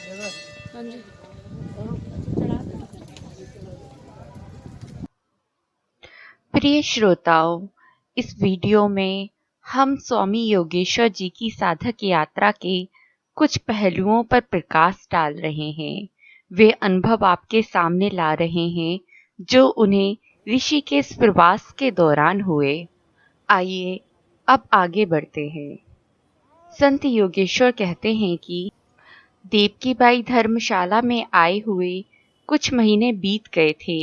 हाँ जी। प्रिय श्रोताओं, इस वीडियो में हम स्वामी योगेश्वर जी की साधक यात्रा के कुछ पहलुओं पर प्रकाश डाल रहे हैं। वे अनुभव आपके सामने ला रहे हैं जो उन्हें ऋषिकेश प्रवास के दौरान हुए। आइए अब आगे बढ़ते हैं। संत योगेश्वर कहते हैं कि देवकीबाई धर्मशाला में आए हुए कुछ महीने बीत गए थे।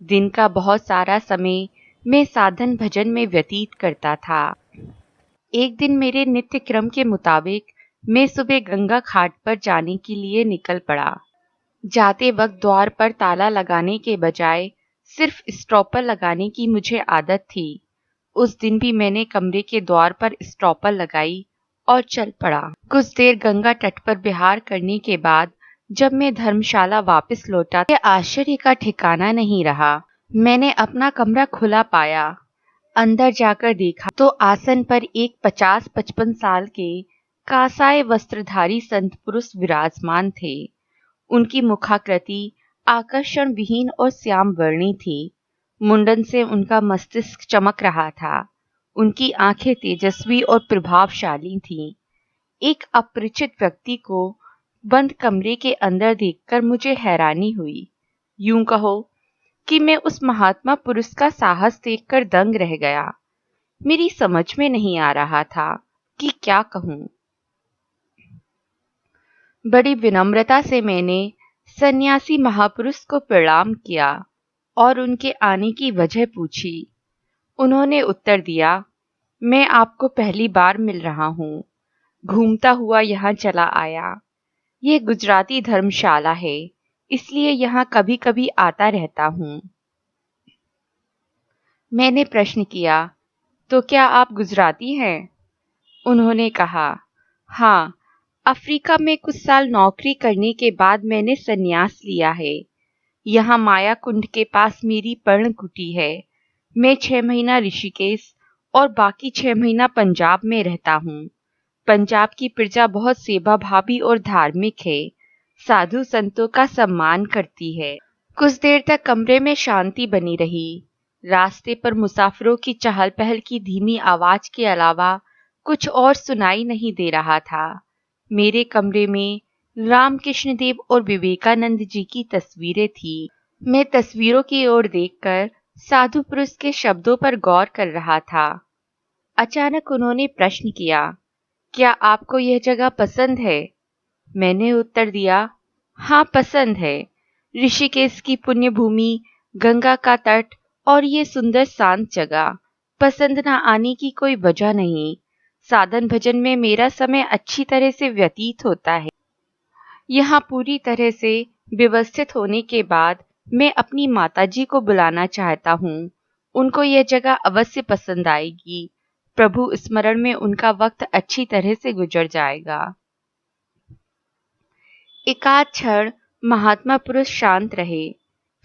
दिन का बहुत सारा समय मैं साधन भजन में व्यतीत करता था। एक दिन मेरे नित्य क्रम के मुताबिक मैं सुबह गंगा घाट पर जाने के लिए निकल पड़ा। जाते वक्त द्वार पर ताला लगाने के बजाय सिर्फ स्टॉपर लगाने की मुझे आदत थी। उस दिन भी मैंने कमरे के द्वार पर स्टॉपर लगाई और चल पड़ा। कुछ देर गंगा तट पर विहार करने के बाद जब मैं धर्मशाला वापस लौटा तो आश्चर्य का ठिकाना नहीं रहा। मैंने अपना कमरा खुला पाया। अंदर जाकर देखा तो आसन पर एक 50-55 साल के कासाय वस्त्रधारी संत पुरुष विराजमान थे। उनकी मुखाकृति आकर्षण विहीन और श्याम वर्णी थी। मुंडन से उनका मस्तिष्क चमक रहा था। उनकी आंखें तेजस्वी और प्रभावशाली थीं। एक अपरिचित व्यक्ति को बंद कमरे के अंदर देखकर मुझे हैरानी हुई। यूं कहो कि मैं उस महात्मा पुरुष का साहस देखकर दंग रह गया। मेरी समझ में नहीं आ रहा था कि क्या कहूं। बड़ी विनम्रता से मैंने सन्यासी महापुरुष को प्रणाम किया और उनके आने की वजह पूछी। उन्होंने उत्तर दिया, मैं आपको पहली बार मिल रहा हूँ। घूमता हुआ यहाँ चला आया। ये गुजराती धर्मशाला है, इसलिए यहाँ कभी कभी आता रहता हूँ। मैंने प्रश्न किया, तो क्या आप गुजराती हैं? उन्होंने कहा, हाँ, अफ्रीका में कुछ साल नौकरी करने के बाद मैंने संन्यास लिया है। यहाँ माया कुंड के पास मेरी पर्ण कुटी है। मैं 6 महीना ऋषिकेश और बाकी 6 महीना पंजाब में रहता हूँ। पंजाब की प्रजा बहुत सेवाभावी और धार्मिक है। साधु संतों का सम्मान करती है। कुछ देर तक कमरे में शांति बनी रही। रास्ते पर मुसाफिरों की चहल पहल की धीमी आवाज के अलावा कुछ और सुनाई नहीं दे रहा था। मेरे कमरे में रामकृष्ण देव और विवेकानंद जी की तस्वीरें थी। मैं तस्वीरों की ओर देखकर साधु पुरुष के शब्दों पर गौर कर रहा था। अचानक उन्होंने प्रश्न किया, क्या आपको यह जगह पसंद है? मैंने उत्तर दिया, हाँ, पसंद है। ऋषिकेश की पुण्य भूमि, गंगा का तट और ये सुंदर शांत जगह। पसंद न आने की कोई वजह नहीं। साधन भजन में मेरा समय अच्छी तरह से व्यतीत होता है। यहाँ पूरी तरह से व्यवस्थित होने के बाद मैं अपनी माताजी को बुलाना चाहता हूँ। उनको यह जगह अवश्य पसंद आएगी। प्रभु स्मरण में उनका वक्त अच्छी तरह से गुजर जाएगा। एकाध क्षण महात्मा पुरुष शांत रहे,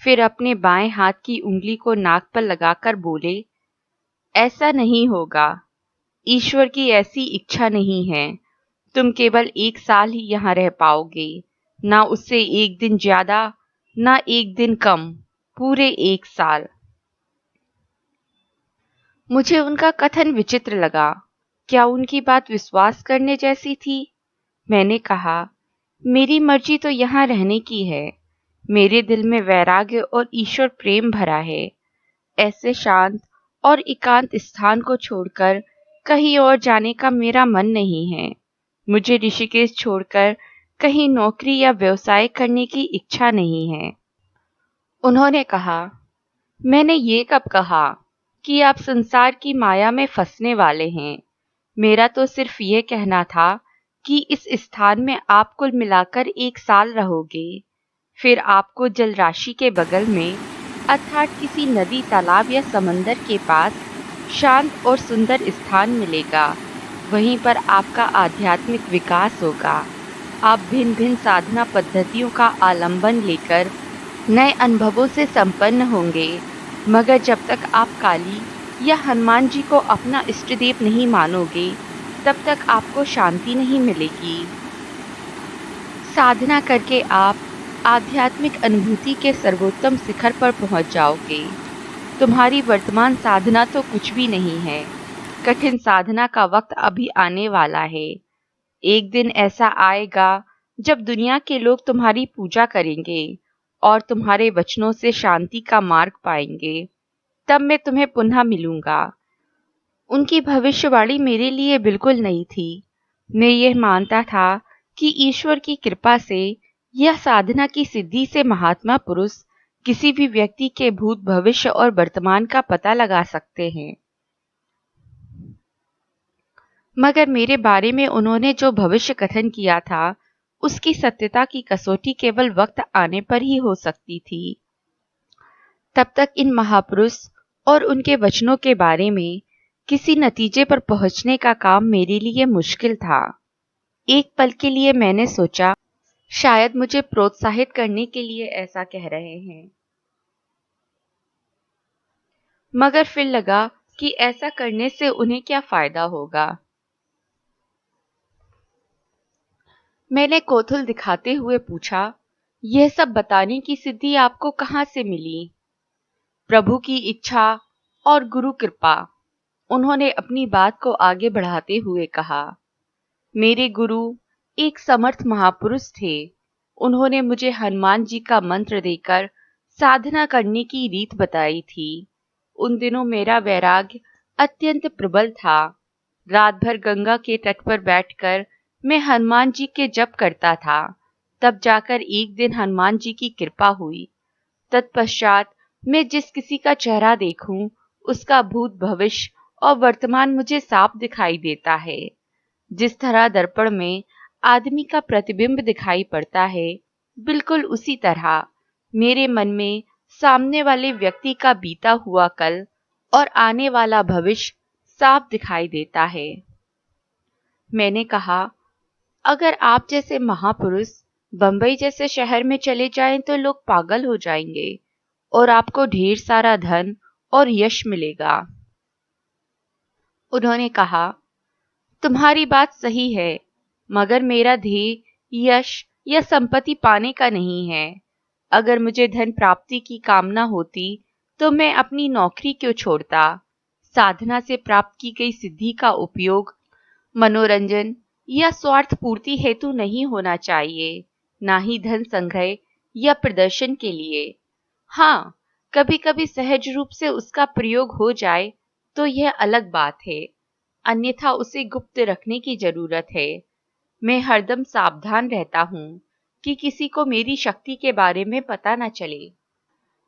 फिर अपने बाएं हाथ की उंगली को नाक पर लगाकर बोले, ऐसा नहीं होगा। ईश्वर की ऐसी इच्छा नहीं है। तुम केवल 1 साल ही यहाँ रह पाओगे, ना उससे 1 दिन ज्यादा, ना 1 दिन कम, पूरे 1 साल। मुझे उनका कथन विचित्र लगा। क्या उनकी बात विश्वास करने जैसी थी? मैंने कहा, मेरी मर्जी तो यहाँ रहने की है। मेरे दिल में वैराग्य और ईश्वर प्रेम भरा है। ऐसे शांत और एकांत स्थान को छोड़कर कहीं और जाने का मेरा मन नहीं है। मुझे ऋषिकेश छोड़कर कहीं नौकरी या व्यवसाय करने की इच्छा नहीं है। उन्होंने कहा, मैंने ये कब कहा कि आप संसार की माया में फंसने वाले हैं? मेरा तो सिर्फ ये कहना था कि इस स्थान में आप कुल मिलाकर 1 साल रहोगे। फिर आपको जलराशि के बगल में अर्थात किसी नदी, तालाब या समंदर के पास शांत और सुंदर स्थान मिलेगा। वहीं पर आपका आध्यात्मिक विकास होगा। आप भिन्न भिन्न साधना पद्धतियों का आलंबन लेकर नए अनुभवों से संपन्न होंगे। मगर जब तक आप काली या हनुमान जी को अपना इष्ट देव नहीं मानोगे, तब तक आपको शांति नहीं मिलेगी। साधना करके आप आध्यात्मिक अनुभूति के सर्वोत्तम शिखर पर पहुंच जाओगे। तुम्हारी वर्तमान साधना तो कुछ भी नहीं है। कठिन साधना का वक्त अभी आने वाला है। एक दिन ऐसा आएगा जब दुनिया के लोग तुम्हारी पूजा करेंगे और तुम्हारे वचनों से शांति का मार्ग पाएंगे। तब मैं तुम्हें पुनः मिलूंगा। उनकी भविष्यवाणी मेरे लिए बिल्कुल नई थी। मैं यह मानता था कि ईश्वर की कृपा से यह साधना की सिद्धि से महात्मा पुरुष किसी भी व्यक्ति के भूत, भविष्य और वर्तमान का पता लगा सकते हैं। मगर मेरे बारे में उन्होंने जो भविष्य कथन किया था, उसकी सत्यता की कसौटी केवल वक्त आने पर ही हो सकती थी। तब तक इन महापुरुष और उनके वचनों के बारे में किसी नतीजे पर पहुंचने का काम मेरे लिए मुश्किल था। एक पल के लिए मैंने सोचा, शायद मुझे प्रोत्साहित करने के लिए ऐसा कह रहे हैं। मगर फिर लगा कि ऐसा करने से उन्हें क्या फायदा होगा। मैंने कौतूहल दिखाते हुए पूछा, यह सब बताने की सिद्धि आपको कहाँ से मिली? प्रभु की इच्छा और गुरु कृपा, उन्होंने अपनी बात को आगे बढ़ाते हुए कहा। मेरे गुरु एक समर्थ महापुरुष थे। उन्होंने मुझे हनुमान जी का मंत्र देकर साधना करने की रीत बताई थी। उन दिनों मेरा वैराग्य अत्यंत प्रबल था। रात भर गंगा के तट पर बैठकर मैं हनुमान जी के जप करता था। तब जाकर एक दिन हनुमान जी की कृपा हुई। तत्पश्चात मैं जिस किसी का चेहरा देखूं, उसका भूत, भविष्य और वर्तमान मुझे साफ दिखाई देता है। जिस तरह दर्पण में आदमी का प्रतिबिंब दिखाई पड़ता है, बिल्कुल उसी तरह मेरे मन में सामने वाले व्यक्ति का बीता हुआ कल और आने वाला भविष्य साफ दिखाई देता है। मैंने कहा, अगर आप जैसे महापुरुष बंबई जैसे शहर में चले जाएं तो लोग पागल हो जाएंगे और आपको ढेर सारा धन और यश मिलेगा। उन्होंने कहा, तुम्हारी बात सही है, मगर मेरा ध्येय यश या संपत्ति पाने का नहीं है। अगर मुझे धन प्राप्ति की कामना होती तो मैं अपनी नौकरी क्यों छोड़ता। साधना से प्राप्त की गई सिद्धि का उपयोग मनोरंजन या स्वार्थ पूर्ति हेतु नहीं होना चाहिए, ना ही धन संग्रह या प्रदर्शन के लिए। हाँ, कभी कभी सहज रूप से उसका प्रयोग हो जाए तो यह अलग बात है, अन्यथा उसे गुप्त रखने की जरूरत है। मैं हरदम सावधान रहता हूँ कि किसी को मेरी शक्ति के बारे में पता न चले।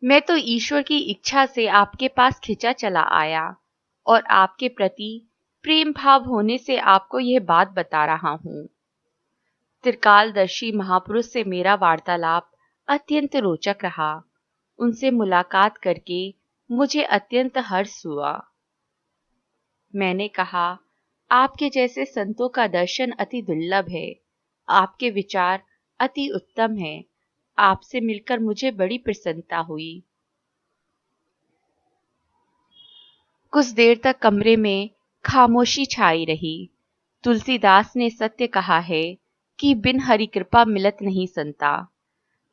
मैं तो ईश्वर की इच्छा से आपके पास खिंचा चला आया और आपके प्रति प्रेम भाव होने से आपको यह बात बता रहा हूँ। त्रिकालदर्शी महापुरुष से मेरा वार्तालाप अत्यंत रोचक रहा। उनसे मुलाकात करके मुझे अत्यंत हर्ष हुआ। मैंने कहा, आपके जैसे संतों का दर्शन अति दुर्लभ है। आपके विचार अति उत्तम हैं। आपसे मिलकर मुझे बड़ी प्रसन्नता हुई। कुछ देर तक कमरे में खामोशी छाई रही। तुलसीदास ने सत्य कहा है कि बिन हरि कृपा मिलत नहीं संता।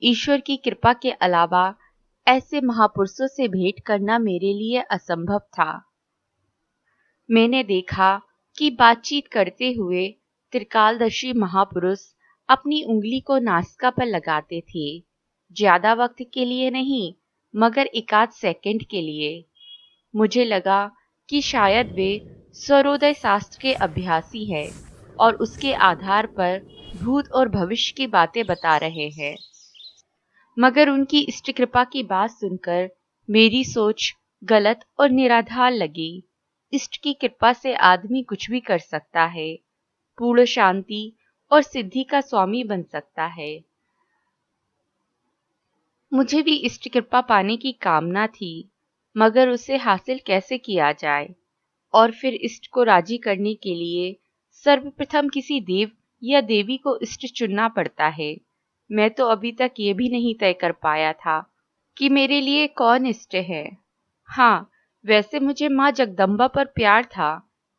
ईश्वर की कृपा के अलावा ऐसे महापुरुषों से भेंट करना मेरे लिए असंभव था। मैंने देखा कि बातचीत करते हुए त्रिकालदर्शी महापुरुष अपनी उंगली को नासिका पर लगाते थे। ज्यादा वक्त के लिए नहीं, मगर एकाध सेकंड के लिए। मुझे लगा कि शायद वे स्वरोदय शास्त्र के अभ्यासी हैं और उसके आधार पर भूत और भविष्य की बातें बता रहे हैं। मगर उनकी इष्ट कृपा की बात सुनकर मेरी सोच गलत और निराधार लगी। इष्ट की कृपा से आदमी कुछ भी कर सकता है, पूर्ण शांति और सिद्धि का स्वामी बन सकता है। मुझे भी इष्ट कृपा पाने की कामना थी, मगर उसे हासिल कैसे किया जाए? और फिर इष्ट को राजी करने के लिए सर्वप्रथम किसी देव या देवी को इष्ट चुनना पड़ता है। मैं तो अभी तक ये भी नहीं तय कर पाया था कि मेरे लिए कौन इष्ट है। हाँ, वैसे मुझे माँ जगदम्बा पर प्यार था,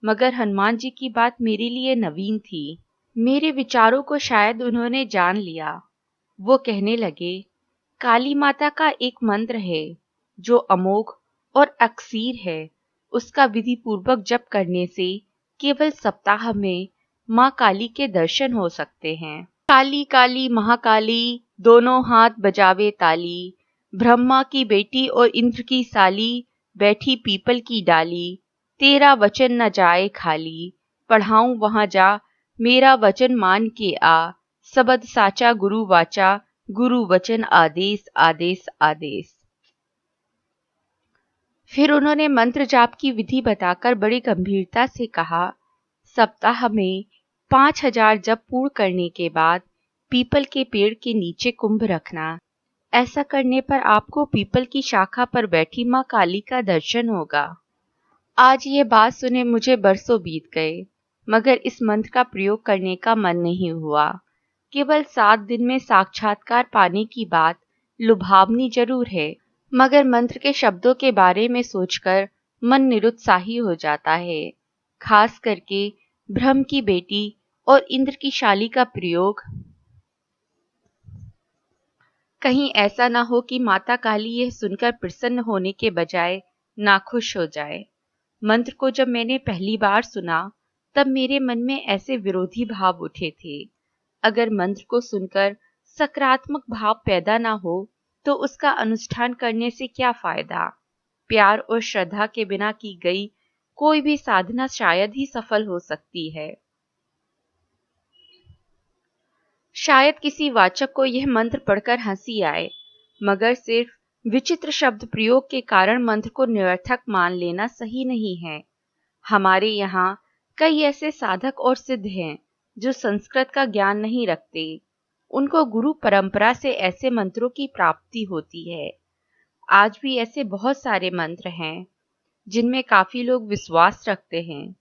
मगर हनुमान जी की बात मेरे लिए नवीन थी। मेरे विचारों को शायद उन्होंने जान लिया। वो कहने लगे, काली माता का एक मंत्र है जो अमोघ और अक्सीर है। उसका विधि पूर्वक जप करने से केवल सप्ताह में माँ काली के दर्शन हो सकते हैं। काली काली महाकाली, दोनों हाथ बजावे ताली, ब्रह्मा की बेटी और इंद्र की साली, बैठी पीपल की डाली। तेरा वचन न जाए खाली, पढ़ाऊं वहां जा, मेरा वचन मान के आ। सबद साचा गुरु वाचा, गुरु वचन आदेश आदेश आदेश। फिर उन्होंने मंत्र जाप की विधि बताकर बड़ी गंभीरता से कहा, सप्ताह में 5000 जप पूर्ण करने के बाद पीपल के पेड़ के नीचे कुंभ रखना। ऐसा करने पर आपको पीपल की शाखा पर बैठी माँ काली का दर्शन होगा। आज ये बात सुने मुझे बरसों बीत गए, मगर इस मंत्र का प्रयोग करने का मन नहीं हुआ। केवल 7 दिन में साक्षात्कार पाने की बात लुभावनी जरूर है, मगर मंत्र के शब्दों के बारे में सोचकर मन निरुत्साही हो जाता है। खास करके ब्रह्म की बेटी और इंद्र की शाली का प्रयोग। कहीं ऐसा ना हो कि माता काली यह सुनकर प्रसन्न होने के बजाय नाखुश हो जाए। मंत्र को जब मैंने पहली बार सुना तब मेरे मन में ऐसे विरोधी भाव उठे थे। अगर मंत्र को सुनकर सकारात्मक भाव पैदा ना हो तो उसका अनुष्ठान करने से क्या फायदा। प्यार और श्रद्धा के बिना की गई कोई भी साधना शायद ही सफल हो सकती है। शायद किसी वाचक को यह मंत्र पढ़कर हंसी आए, मगर सिर्फ विचित्र शब्द प्रयोग के कारण मंत्र को निरर्थक मान लेना सही नहीं है। हमारे यहाँ कई ऐसे साधक और सिद्ध हैं जो संस्कृत का ज्ञान नहीं रखते। उनको गुरु परंपरा से ऐसे मंत्रों की प्राप्ति होती है। आज भी ऐसे बहुत सारे मंत्र हैं जिनमें काफी लोग विश्वास रखते हैं।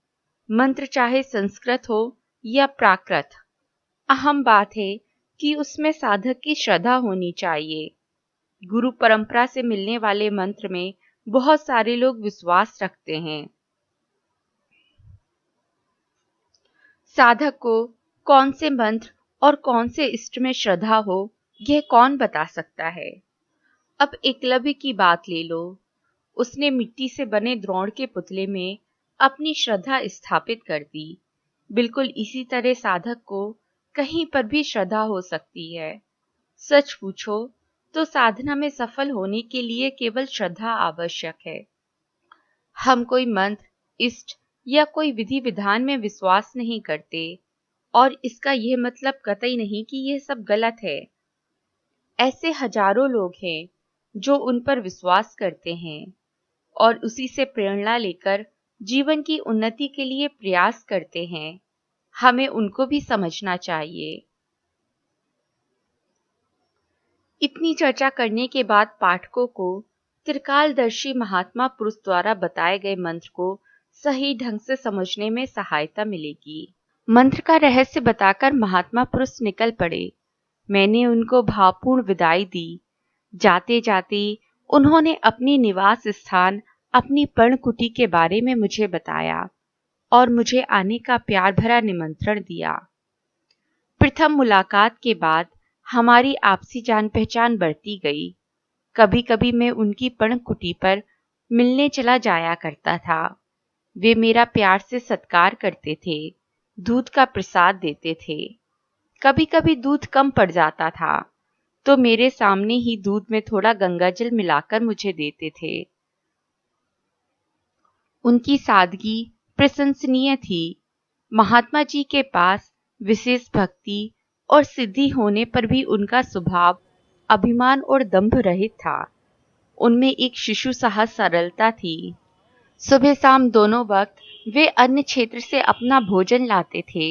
मंत्र चाहे संस्कृत हो या प्राकृत, अहम बात है कि उसमें साधक की श्रद्धा होनी चाहिए। गुरु परंपरा से मिलने वाले मंत्र में बहुत सारे लोग विश्वास रखते हैं। साधक को कौन से मंत्र और कौन से इष्ट में श्रद्धा हो, यह कौन बता सकता है। अब एकलव्य की बात ले लो। उसने मिट्टी से बने द्रोण के पुतले में अपनी श्रद्धा स्थापित कर दी। बिल्कुल इसी तरह साधक को कहीं पर भी श्रद्धा हो सकती है। सच पूछो तो साधना में सफल होने के लिए केवल श्रद्धा आवश्यक है। हम कोई मंत्र, इष्ट या कोई विधि विधान में विश्वास नहीं करते और इसका यह मतलब कतई नहीं कि यह सब गलत है। ऐसे हजारों लोग हैं जो उन पर विश्वास करते हैं और उसी से प्रेरणा लेकर जीवन की उन्नति के लिए प्रयास करते हैं। हमें उनको भी समझना चाहिए। इतनी चर्चा करने के बाद पाठकों को त्रिकालदर्शी महात्मा पुरुष द्वारा बताए गए मंत्र को सही ढंग से समझने में सहायता मिलेगी। मंत्र का रहस्य बताकर महात्मा पुरुष निकल पड़े। मैंने उनको भावपूर्ण विदाई दी। जाते जाते उन्होंने अपनी निवास स्थान, अपनी पर्णकुटी के बारे में मुझे बताया और मुझे आने का प्यार भरा निमंत्रण दिया। प्रथम मुलाकात के बाद हमारी आपसी जान पहचान बढ़ती गई। कभी कभी मैं उनकी पर्णकुटी पर मिलने चला जाया करता था। वे मेरा प्यार से सत्कार करते थे, दूध का प्रसाद देते थे। कभी कभी दूध कम पड़ जाता था तो मेरे सामने ही दूध में थोड़ा गंगाजल मिलाकर मुझे देते थे। उनकी सादगी प्रशंसनीय थी। महात्मा जी के पास विशेष भक्ति और सिद्धि होने पर भी उनका स्वभाव अभिमान और दंभ रहित था। उनमें एक शिशु सा सरलता थी। सुबह शाम दोनों वक्त वे अन्य क्षेत्र से अपना भोजन लाते थे।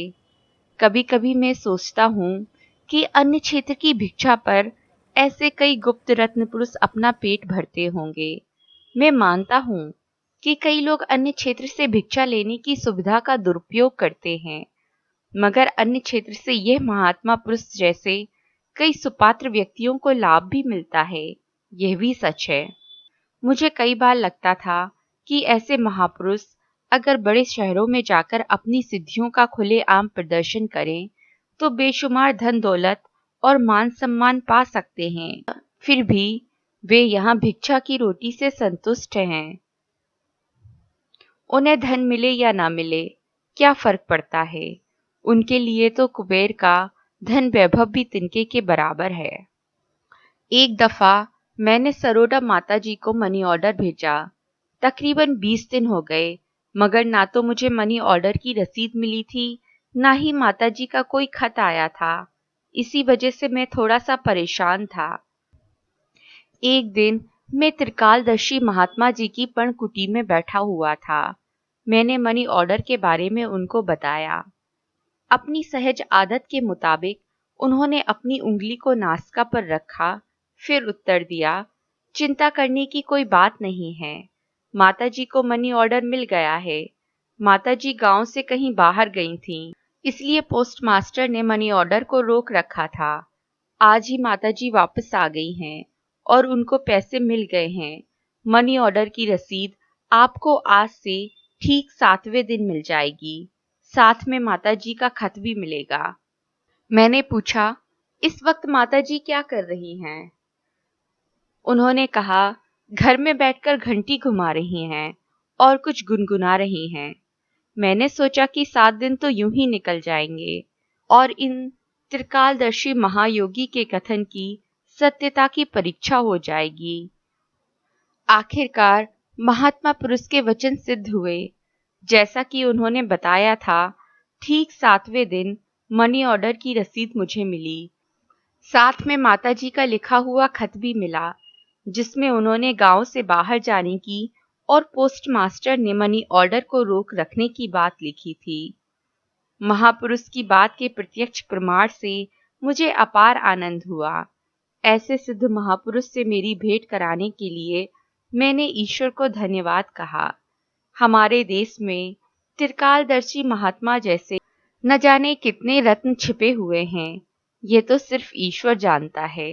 कभी कभी मैं सोचता हूँ कि अन्य क्षेत्र की भिक्षा पर ऐसे कई गुप्त रत्न पुरुष अपना पेट भरते होंगे। मैं मानता हूँ कि कई लोग अन्य क्षेत्र से भिक्षा लेने की सुविधा का दुरुपयोग करते हैं, मगर अन्य क्षेत्र से यह महात्मा पुरुष जैसे कई सुपात्र व्यक्तियों को लाभ भी मिलता है। यह भी सच है। मुझे कई बार लगता था कि ऐसे महापुरुष अगर बड़े शहरों में जाकर अपनी सिद्धियों का खुलेआम प्रदर्शन करें तो बेशुमार धन दौलत और मान सम्मान पा सकते हैं। फिर भी वे यहाँ भिक्षा की रोटी से संतुष्ट हैं। उन्हें धन मिले या ना मिले, क्या फर्क पड़ता है? उनके लिए तो कुबेर का धन वैभव भी तिनके के बराबर है। एक दफा मैंने सरोडा माताजी को मनी ऑर्डर भेजा। तकरीबन 20 दिन हो गए, मगर ना तो मुझे मनी ऑर्डर की रसीद मिली थी, ना ही माताजी का कोई खत आया था। इसी वजह से मैं थोड़ा सा परेशान था। एक दिन मैं त्रिकालदर्शी महात्मा जी की पर्णकुटी में बैठा हुआ था। मैंने मनी ऑर्डर के बारे में उनको बताया। अपनी सहज आदत के मुताबिक उन्होंने अपनी उंगली को नासका पर रखा, फिर उत्तर दिया, चिंता करने की कोई बात नहीं है। माताजी को मनी ऑर्डर मिल गया है। माताजी गांव से कहीं बाहर गई थीं, इसलिए पोस्टमास्टर ने मनी ऑर्डर को रोक रखा था। आज ही माताजी वापस आ गई हैं और उनको पैसे मिल गए हैं। मनी ऑर्डर की रसीद आपको आज से ठीक 7वें दिन मिल जाएगी। साथ में माताजी का खत भी मिलेगा। मैंने पूछा, इस वक्त माताजी क्या कर रही हैं? उन्होंने कहा, घर में बैठकर घंटी घुमा रही हैं और कुछ गुनगुना रही हैं। मैंने सोचा कि 7 दिन तो यूं ही निकल जाएंगे और इन त्रिकालदर्शी महायोगी के कथन की सत्यता की परीक्षा हो जाएगी। आखिरकार महात्मा पुरुष के वचन सिद्ध हुए। जैसा कि उन्होंने बताया था, ठीक 7वें दिन मनी ऑर्डर की रसीद मुझे मिली। साथ में माताजी का लिखा हुआ खत भी मिला, जिसमें उन्होंने गांव से बाहर जाने की और पोस्टमास्टर ने मनी ऑर्डर को रोक रखने की बात लिखी थी। महापुरुष की बात के प्रत्यक्ष प्रमाण से मुझे अपार आनंद हुआ। ऐसे सिद्ध महापुरुष से मेरी भेंट कराने के लिए मैंने ईश्वर को धन्यवाद कहा। हमारे देश में त्रिकालदर्शी महात्मा जैसे न जाने कितने रत्न छिपे हुए हैं, ये तो सिर्फ ईश्वर जानता है।